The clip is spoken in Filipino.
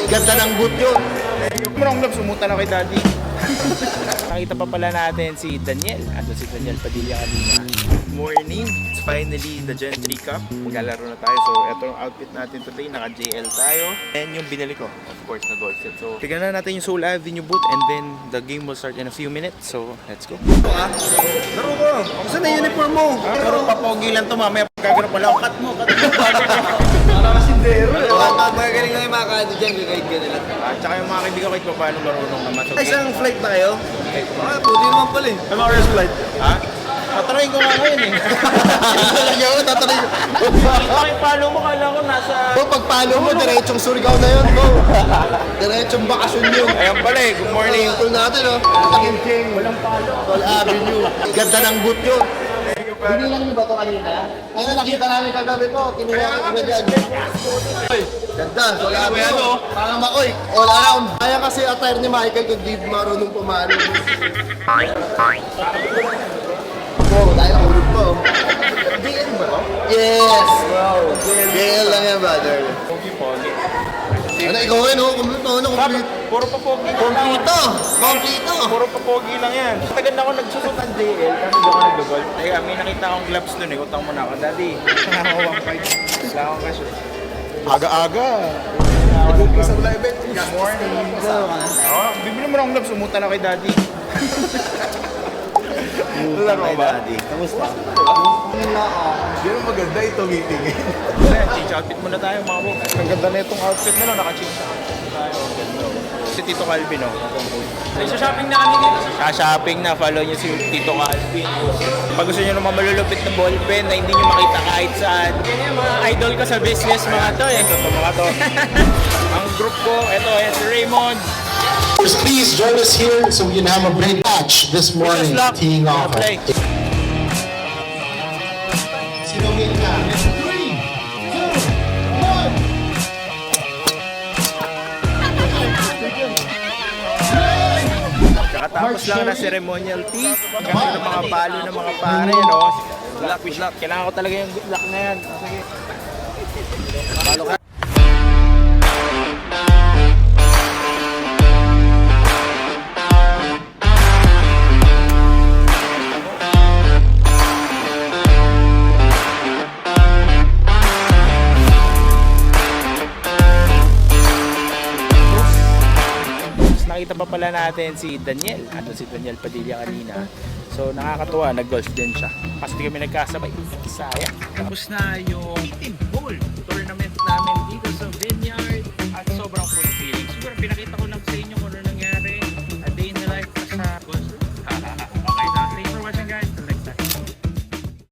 Ganda ng boot yun. Marong gloves, umuta na kay daddy. Nakita pa pala natin si Daniel. Ando si Daniel Padilla kanina. Morning. It's finally the Gen 3 Cup. Maglalaro na tayo. So, ito yung outfit natin today. Naka-JL tayo. And yung binili ko, of course, na gold set. So, tignan na natin yung Soul Avenue boot and then the game will start in a few minutes. So, let's go. Laro ko. Saan na yung uniform mo? Pero papogi lang to, mamaya pagkagano pala. Cut mo. Para kasindero. Magaling na yung mga kado dyan. Gagayid ka nila. Tsaka yung mga kaibigan ko ito paano marunong naman. So, Ay, saan flight na kayo? Puti naman pala eh. Ano oras flight? ha? Tatarayin ko nga ngayon eh. Talaga ako, tatry. Pakipalo mo, kala ko nasa... Pagpalo mo, diretsong Surigao na yun, bro. Diretsong bakasyon yun. Ayan pala eh, good morning. Tool natin, oh. King. Walang palo. Tol Avenue. Ganda ng boot yun. Binilang niyo ba ito kanina? Ano nakita namin kagabi po? Kinuha ko ba dyan? Ganda, Tol Avenue. Parang makoy. All around. Kaya kasi attire ni Michael kung di marunong pumalo. Oh, dahil hulog po. DL ba to? Yes! Wow! JL lang yan, brother. Pogi-pogi. Ano, ikaw rin, oh? Complete. Puro papogi lang. Complete! Complete! Puro papogi lang yan. Tagal na ako nagsusot ng DL kasi hindi ako nag-golf. Teka, may nakita akong gloves dun eh. Utang mo na ako. Daddy, nakakawang 5. Wala akong cash. Aga-aga. Isang live bet. Good morning. Oo, bibili mo ng gloves. Umuta na kay daddy. Laro ba? Kamusta? Pero maganda ito meeting eh. Change outfit muna tayo mga bro. Ang ganda na itong outfit nila. Naka-change outfit tayo. Si Tito Calvin oh. Shopping na kami dito. Shopping na. Follow niyo si Tito Calvin. Pag gusto niyo naman malulupit na ballpen na hindi niyo makita kahit saan. Yan yung mga idol ko sa business mga to eh. Ito mga to. Ang group ko, ito si Raymond. Please join us here so we can have a great match this morning, teeing off. Play. Sino win ka? 3, 2, 1. Kakatapos lang na ceremonial tea. Ang ganda ng mga palo ng mga pare, no? Luck, wish luck. Kailangan ko talaga yung good luck na yan. Sige. Palo ka. Nakita pa pala natin si Daniel. Ando si Daniel Padilla kanina. So nakakatuwa, nag-golf din siya. Kasi di kami nagkasabay. Sayang. Tapos na yung team ball tournament namin dito sa Vineyard. At sobrang fulfilling. Siguro pinakita ko